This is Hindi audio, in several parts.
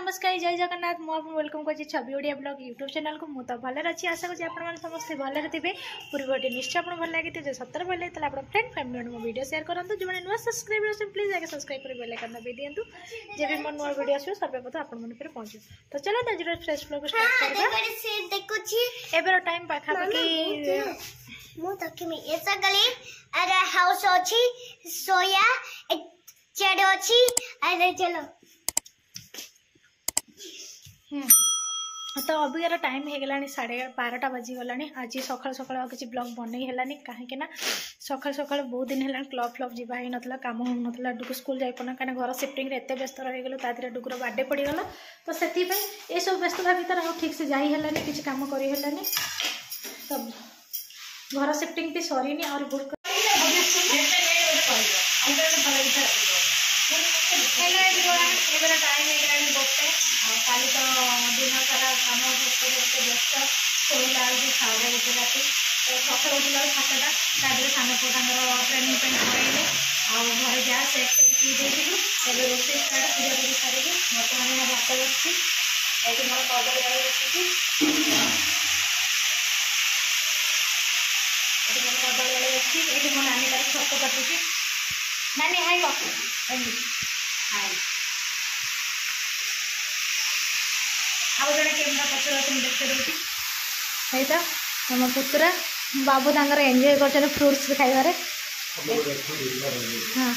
नमस्कार जय जगन्नाथ मुझे वेलकम कर छवि ओडिया ब्लॉग यूट्यूब चैनल को मुझे भलर अच्छी आशा करें आप समस्ते भलर थे पूर्व गोटे निश्चय आप भल लगी जो सतर भल लगे आप फ्रेंड फैमिली मो वीडियो शेयर करूँ जो मैंने नुआ सब्सक्राइब अच्छे प्लीज आगे सब्सक्राइब कर बेल आइकन दबे दिंतु जब भी मोर नुआ वीडियो आसो सर्वप्रथम आप पहुँचू तो चलो आज फ्रेश ब्लॉग स्टार्ट करबा एबेर टाइम पाखापाखि मु तकमी ऐसा गली अरे हाउस अछि सोया चेड अछि अरे चलो तो अबिकार टाइम हो गला 12:30 बाजीगला आज सका सका किसी ब्लॉग बनई है कहीं सका सका बहुत दिन है क्लब फ्लब जावा ही नाला कम हो नाला डुक स्कूल जापना कहीं घर सिफ्टिंग एत व्यस्त रहीगलु तादे डुकर बर्थडे पड़गला तो से ये सब व्यस्तता भर ठीक से जाइलानी किसी कम करें तो घर सिफ्टिंग भी सरीनी और बहुत टाइम हो गोटे काली तो दिन सारा कम व्यस्त शोला साढ़े गोटे राति तो सकाल उठला 7टा तादे सान पुआ ट्रेनिंग पड़े घर गैस पी देलु तब रोषे स्टार्ट पूजा पूरी सारे बर्तमान मैं भात बसची ये मोर कदली आलू बसुची मोर कदली आलू बसची ये मो नानी तार छत काटुची नानी हाई हाई आउ जड़े कैमेरा पचर तुम देखते देती है तो तुम पुतरा बाबू तांकर एंजॉय कर फ्रूट्स खाइबारे हाँ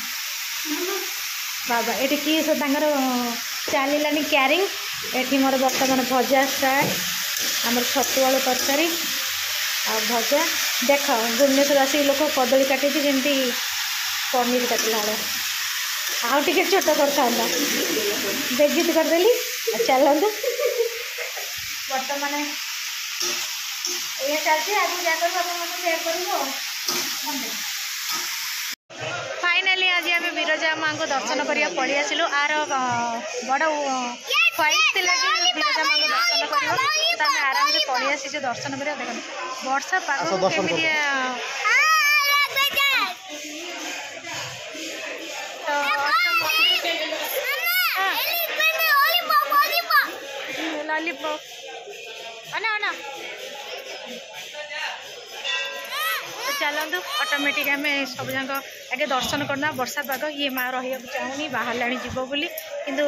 बाबा ये किए सब चलानी क्यारिंग ये मोर बर्तमान भजा स्टार्ट आम छतु आलू तरकारी आ भजा देख भुवनेश्वर आसिक लोक कदली काटी जमी पनीर काटला आउ टे छोट करता बेजित करदेली चलतु बर्तमान ये चलती आज जाकर शेयर कर फाइनाली आज आम विरजा माँ को दर्शन करा पड़ी आसलु आर बड़ ख्वाइश थी कि विरजा माँ को दर्शन कर आराम से पड़ी आसी दर्शन कर देख वर्षा पाग केमी लॉलीपॉप अना अना तो चलतु ऑटोमेटिक आम सब जाक आगे दर्शन करना वर्षा पाग ये माँ रही चाहूनी बाहर जीव बोली किंतु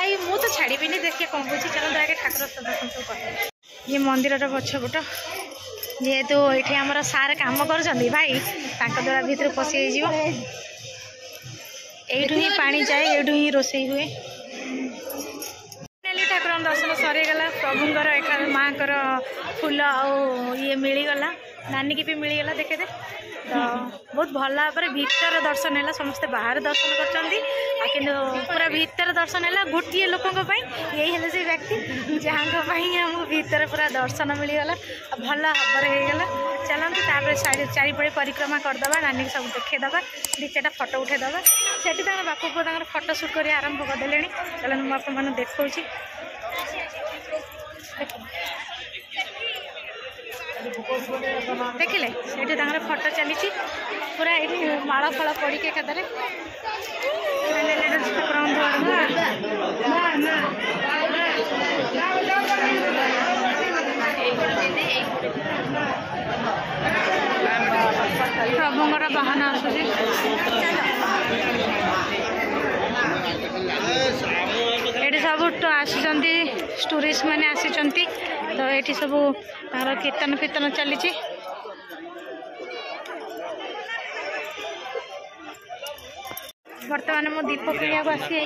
आई मु तो छाड़बी देखिए कौन बुझी चलते आगे ठाकुर दर्शन सब कर ये मंदिर पछपट जेहेतु ये आम सार कम कर भाई द्वारा भीतर पशि यू ही पानी जाए यू ही रोषे हुए ठाकुर दर्शन सरीगला प्रभुंर एक माँ फूल ये मिलगला नानी की भी मिलगला देखे दे तो बहुत भल भाव भीतर दर्शन है समस्ते बाहर दर्शन कर पूरा भीतर दर्शन है गोटे लोक यही है से व्यक्ति जहाँ भीतर पूरा दर्शन मिलगला भल भाव होगला चलते तापर चारिपड़े परिक्रमा करदे नानी सब देखेदबा दी चार्टा फटो उठेदबा से बापू पुआ फटो सुट कर आरंभ करदे चलो मुझे देखा देखिले से फटो चली पूरा ये माड़ फल पड़ी एकादे प्रभुंर बाहन आसूसी ये सब आसुँच टूरिस्ट मैंने आसी तो ये सब कीर्तन फीर्तन चली बर्तमान मो दीप किणा आसी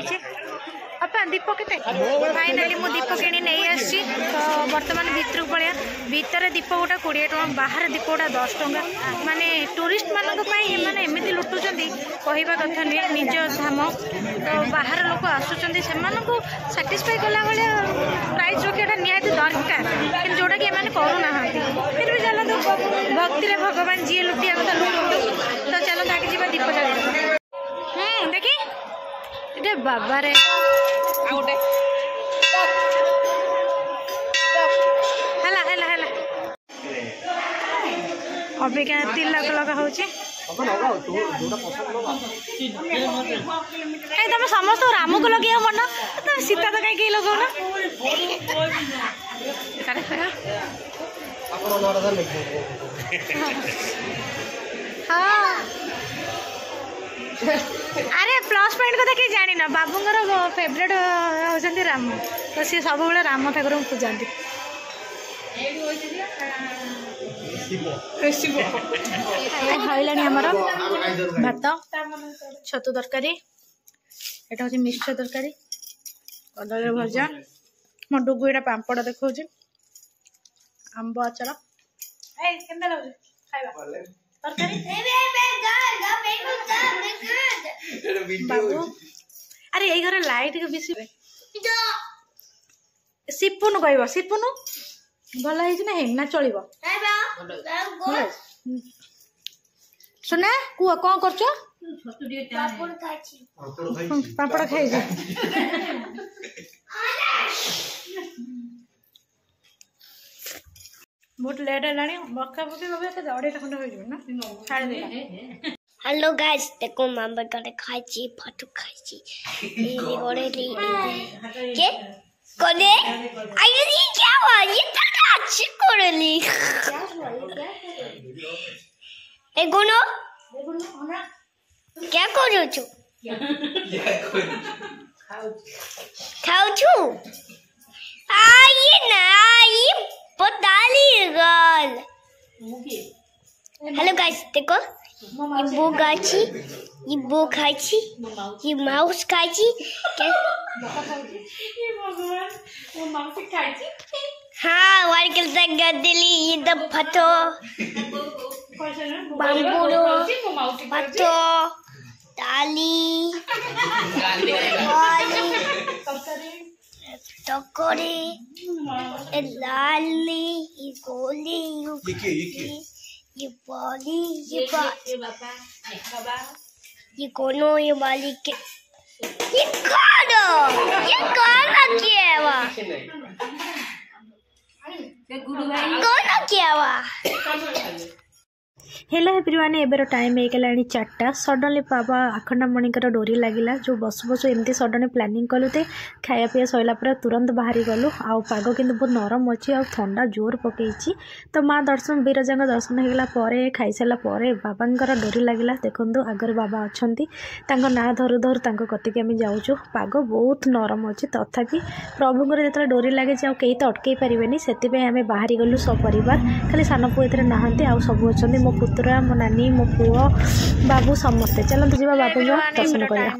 अपा दीप के फाइनाली मु दीप किणी नहीं आसी तो बर्तमान भितर पड़िया भितर दीप गोटा 20 टଙ୍କା बाहर दीप गोटा 10 टଙ୍କା माने टूरिस्ट मानक माने एमती लुटुचंदी कहवा कथा नहीं निज धाम तो बाहर लोक आसुचंदी सेमानकु सैटिस्फाई कला वाले प्राइस रखा निहाती दरकार कि जोटा कि एमाने करूना फिर भी चलते भक्ति रे भगवान जी लुटिया कथा लुटु तो चलो आगे जीवा दीप जला देखी ये बाबा रे अबिका तिलक लगा होची कहीं तुम समस्त राम को लगे मन तुम सीता तो कहीं लगौन हाँ अरे प्लस पॉइंट कथा कि जानी ना बाबूंर फेवरेट होती राम तो सी सब बेले राम ठाकुर पूजाती खाइला आमर भात छतु तरकारी एटा हूँ मिक्सचर तरकारी कदली भजा मो डुगु एटा पापड़ देखा आंब आचार बाबू अरे यही घर लाइट के बेसी सिपुन कह सिपुन भल है ना चलो सुना कुह कौन कर पापड़ खाई बहुत लेट है बका बकी अढ़ाई खंड हो छाड़ दे हेलो गाइस देखो मामा करे खाई फटू खाई ये कोने आइए ये क्या हुआ ये तो अच्छी कोरली ए गुनो क्या करो छो खाओ छो आइए ना ये बताली गल हेलो गाइस देखो ये वो गाची ये वो खाई ये माउस खाई क्या ये भगवान वो माउस खाई हाँ वारकल तक गदली ये द फटो बांबूरो फटो ताली टकोरे लाली ये गोली ये बॉली ये ये कोनो ये वाली के ये कौन किया हुआ कौन किया हुआ हेलो एवरीवन एबर टाइम होगा 4टा सडनली बाबा आखंडामणिकर डोरी लगिला जो बसु बसु एमती सडन प्लानिंग कलु ते खाया पीया सैला पर तुरंत बाहरी गलु आउ पाग किंतु बहुत नरम अच्छी आ ठंडा जोर पकई तो माँ दर्शन विरजा दर्शन होगा खाई सारा बाबांकर डोरी लगिला देखु आगर बाबा अच्छा ना धरु धरु कतिक आम जाऊँ पाग बहुत नरम अच्छी तथापि प्रभुंर जो डोरी लगे कई तो अटकई पारे से आम बाहरी गलु सपरिवार खाली सान पु ए नहांती आ सब अच्छा मो पुतुरा मो नानी मो पुओ बाबू समस्ते चलते जी बाबू दर्शन करवा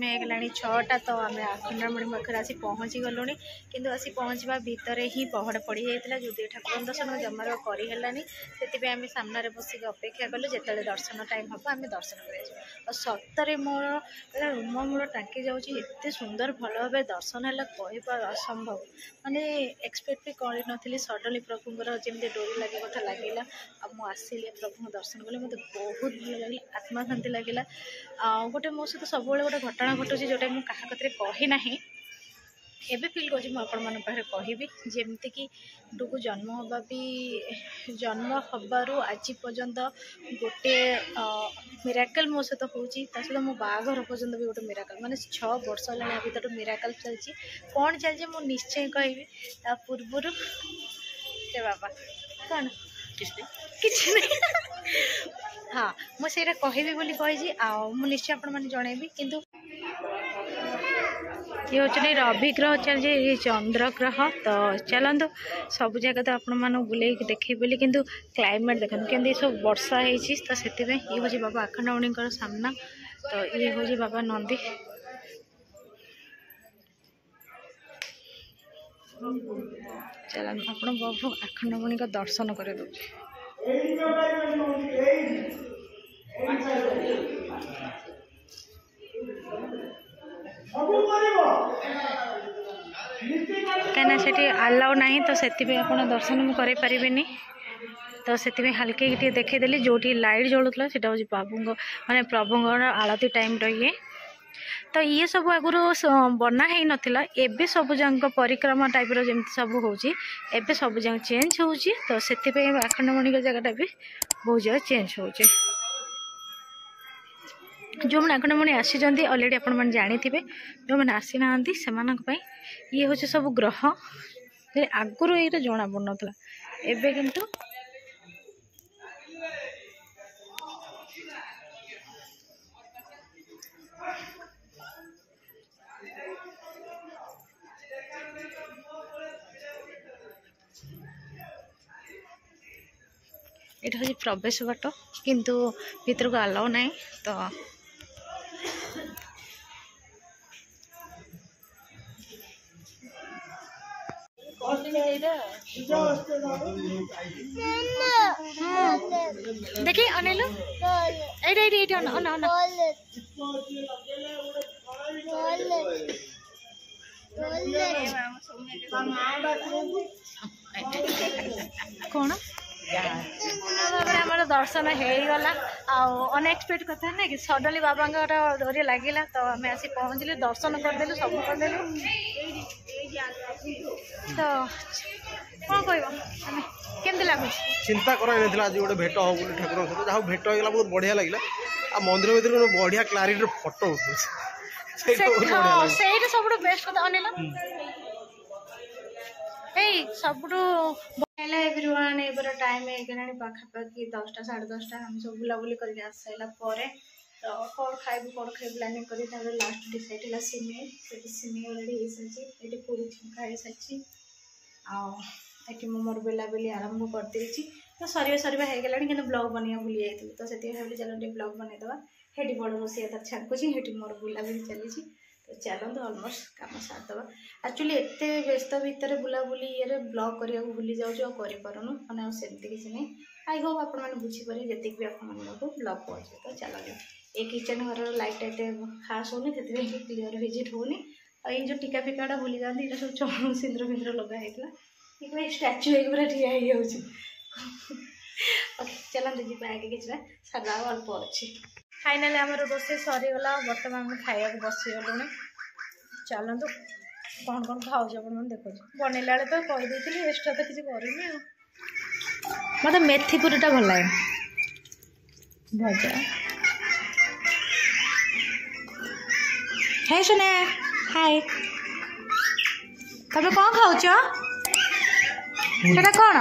6टा तो आम आखंडामणि पाखे आसी पहुँची गलु किंतु आसी पहुँचवा भितर ही पहड़ पड़ जाता जो ठाकुर दर्शन जमार करनी से आम सामने बसिक अपेक्षा कलु जो दर्शन टाइम हम आम दर्शन कर सतरे मोर रूम मूल टाँकी जाते सुंदर भल भाव दर्शन है कहवा असंभव माने एक्सपेक्ट भी कर नी सडनली प्रभुंर जमी डोरी लगे कथा लगे आसिली प्रभु दर्शन कले मत बहुत भल लगे आत्मा शांति लगे गोटे मो सहित सब गोटे घटना घटुची जोटा मुझे क्या कथि कही ना एबे फिल कर कहबी जमती कि डुगु जन्म हवा भी जन्म हबार आज पर्यंत गोटे मिराकल मो सहित होता मो बाघर पर्यंत भी गोटे मिराकल माने 6 वर्ष है भर मिराकल चलती कौन चलती मुझे निश्चय कहबी ता पूर्वर बाबा कौन किसी नहीं हाँ मुझे कहबी बोली कही निश्चय आपण मैंने जनइबी किंतु ये हूँ रवि ग्रह चलते ये चंद्र ग्रह तो चलतु सब जगह तो आपण मैं बुले देखे बोली किंतु क्लाइमेट देखते केमती सब वर्षा होती तो से ये हूँ बाबा आखंडामणि सामना तो ये हूँ बाबा नंदी चल आप बाबू आखंडामणि दर्शन कर कहीं से आलाउ ना तो से दर्शन मुझे करें तो से हल्के देखेदेली जो लाइट जलूला से हूँ बाबू माने प्रभुंर आलती टाइम रही तो ये सब आगुरी बना ही नाला एबे सब जंग परिक्रमा टाइप जमी सब होची एबे सब जंग चेंज होची तो से आखंडामणि जगटा भी बहुत जगह चेंज होची जो मैंने आकड़मणी आसी अलरेडी आपण मैंने जानी थे जो मैंने आसी ना से ये हूँ सब ग्रह आगुरी ये जना पड़ नाला एवं किंतु ये हूँ प्रवेश बाट किंतु भीतर को अलाउ ना तो देखिए अनिल कौन आमर दर्शन होगला अनएक्सपेक्ट कथा ना कि सडनली बाबा डोरी लगिला तो आम आसी पहुँचलु दर्शन करदेलु सब करदेलु तो कौन कह केमती लगुच चिंता कर आज गोटे भेट हो ठाकुर सहित जहाँ भेट होगा बहुत बढ़िया लगे आ मंदिर भर बढ़िया क्लारिटी फोटो सब बेस्ट कथा अनिल सब एवरीवन एबर टाइम है पाखापाखि 10टा 10:30 हम सब बुलाबुली करके आस सारा तो कौन खाइबू प्लानिंग कर लास्ट डिसाइड है सिमेई सिमेई अलरेडी हो सारी ये पूरी छुंका हो सारी आठी मोर बेलाबेली आरंभ करदे तो सर होगा कि ब्लॉग बनवा भूली जाइए तो से चलो ब्लॉग बनईदे हेटी बड़ रोषे तर छाकुची हेटी मोर बुलाबुली चली तो चलते अलमोस्ट कम सारदे एक्चुअली एत व्यस्त भितर बुलाबुली ये ब्लॉग करने भूली जाऊँ करपारूँ मैंने सेमती किसी नहीं आई होप आप बुझीपारे जी भी आपको ब्लॉग पहुँचे तो चलो ये किचन घर लाइट एट खास होनी से क्लीयर विजिट होनी और जो टीका फिकाटा भूली जाती ये सब सिंदूर फिंदूर लगा ये स्टाच्यू हो पूरा ठिया हो चलते जी आगे कि सारा अल्प अच्छी फाइनाली आम रोसे सरीगला बर्तमान खाया बसीगलुणी चलतु कौन कौन खाऊँ आप देखो बनैला तो कहीदी एक्सट्रा तो किसी करनी मत मेथी पूरीटा भल लगे भजा है सुना हाय तब कौन खाऊच कौन